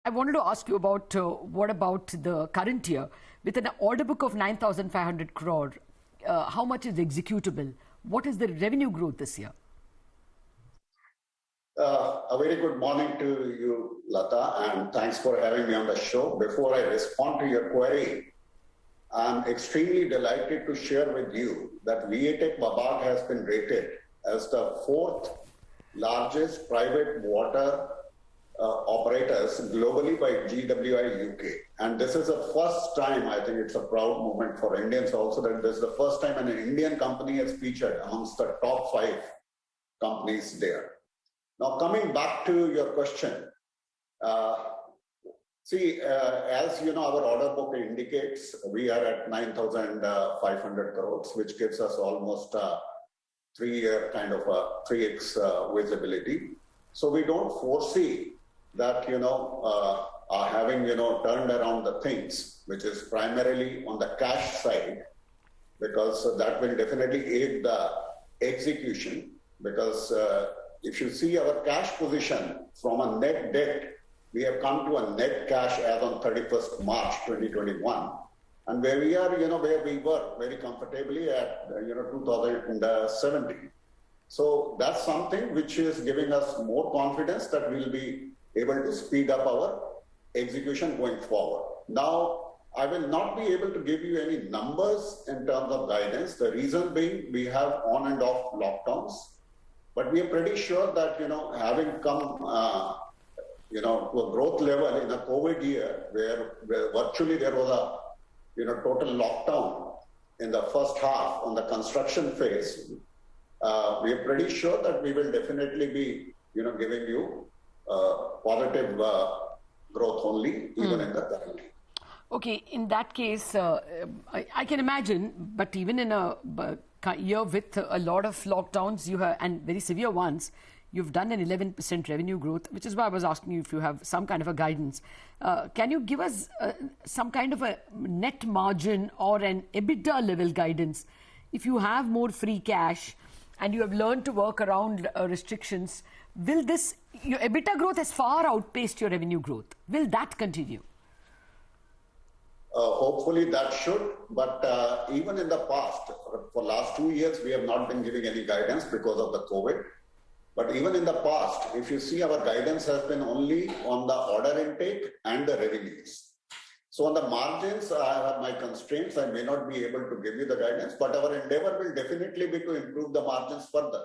I wanted to ask you about what about the current year with an order book of 9,500 crore. How much is executable? What is the revenue growth this year? A very good morning to you, Lata, and thanks for having me on the show. Before I respond to your query, I'm extremely delighted to share with you that VATech Wabag has been rated as the fourth largest private water operators globally by GWI UK. And this is the first time, I think it's a proud moment for Indians also, that this is the first time an Indian company has featured amongst the top 5 companies there. Now, coming back to your question, as you know, our order book indicates we are at 9,500 crores, which gives us almost 3-year kind of a 3x visibility. So we don't foresee that, having, turned around the things, which is primarily on the cash side, because that will definitely aid the execution. Because if you see our cash position from a net debt, we have come to a net cash as on 31st March 2021. And where we are, where we were very comfortably at, 2017. So that's something which is giving us more confidence that we'll be able to speed up our execution going forward. Now, I will not be able to give you any numbers in terms of guidance. The reason being we have on and off lockdowns, but we are pretty sure that, having come, to a growth level in a COVID year where virtually there was a, total lockdown in the first half on the construction phase, we are pretty sure that we will definitely be, giving you positive growth only, even in the current year. Okay, in that case, I can imagine, but even in a year with a lot of lockdowns, you have, and very severe ones, you've done an 11% revenue growth, which is why I was asking you if you have some kind of a guidance. Can you give us some kind of a net margin or an EBITDA level guidance? If you have more free cash and you have learned to work around restrictions, will this, your EBITDA growth has far outpaced your revenue growth. Will that continue? Hopefully that should, but even in the past, for last 2 years, we have not been giving any guidance because of the COVID. But even in the past, if you see, our guidance has been only on the order intake and the revenues. So on the margins, I have my constraints. I may not be able to give you the guidance, but our endeavor will definitely be to improve the margins further.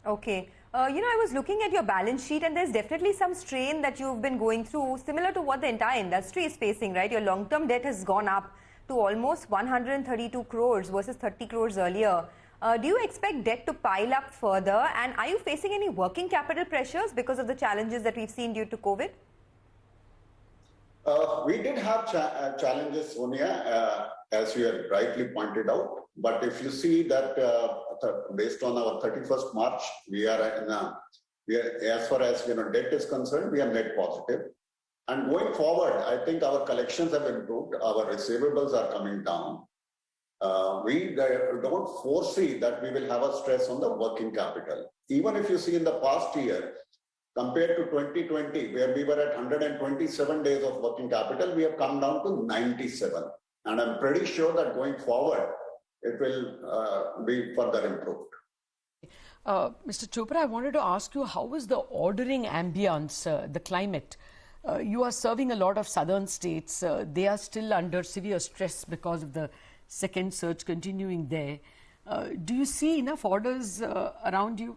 Okay. I was looking at your balance sheet and there's definitely some strain that you've been going through, similar to what the entire industry is facing, right? Your long-term debt has gone up to almost 132 crores versus 30 crores earlier. Do you expect debt to pile up further? And are you facing any working capital pressures because of the challenges that we've seen due to COVID? We did have challenges, Sonia, as you have rightly pointed out. But if you see that based on our 31st March, we are as far as debt is concerned, we are net positive. And going forward, I think our collections have improved. Our receivables are coming down. We don't foresee that we will have a stress on the working capital. Even if you see in the past year, compared to 2020, where we were at 127 days of working capital, we have come down to 97. And I'm pretty sure that going forward, it will be further improved. Mr. Chopra, I wanted to ask you, how is the ordering ambience, the climate? You are serving a lot of southern states. They are still under severe stress because of the second surge continuing there. Do you see enough orders around you?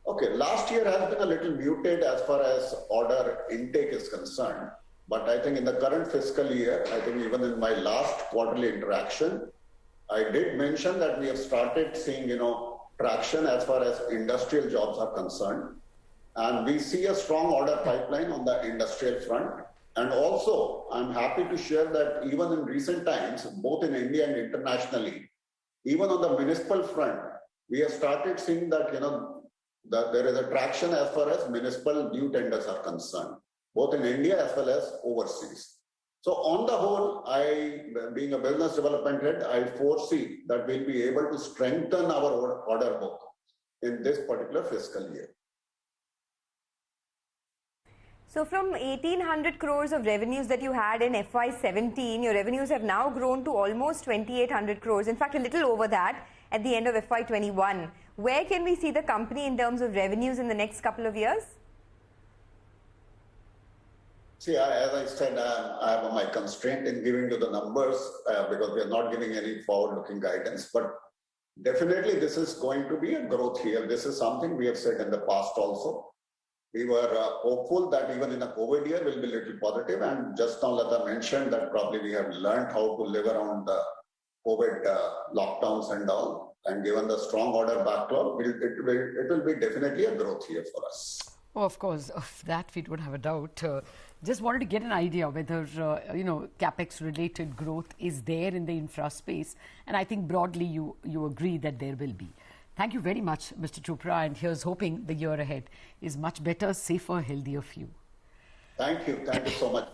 Okay, last year has been a little muted as far as order intake is concerned. But I think in the current fiscal year, I think even in my last quarterly interaction, I did mention that we have started seeing, traction as far as industrial jobs are concerned. And we see a strong order pipeline on the industrial front. And also, I'm happy to share that even in recent times, both in India and internationally, even on the municipal front, we have started seeing that, that there is a traction as far as municipal new tenders are concerned, both in India as well as overseas. So on the whole, being a business development head, I foresee that we'll be able to strengthen our order book in this particular fiscal year. So from 1800 crores of revenues that you had in FY17, your revenues have now grown to almost 2800 crores. In fact, a little over that at the end of FY21. Where can we see the company in terms of revenues in the next couple of years? See, as I said, I have my constraint in giving you the numbers because we are not giving any forward-looking guidance. But definitely, this is going to be a growth year. This is something we have said in the past also. We were hopeful that even in a COVID year, we'll be a little positive. And just now, Lata mentioned that probably we have learned how to live around the COVID lockdowns and all. And given the strong order backlog, it will be definitely a growth year for us. Oh, of course, of that we don't have a doubt. Just wanted to get an idea whether, capex-related growth is there in the infra space. And I think broadly you agree that there will be. Thank you very much, Mr. Chopra, and here's hoping the year ahead is much better, safer, healthier for you. Thank you so much.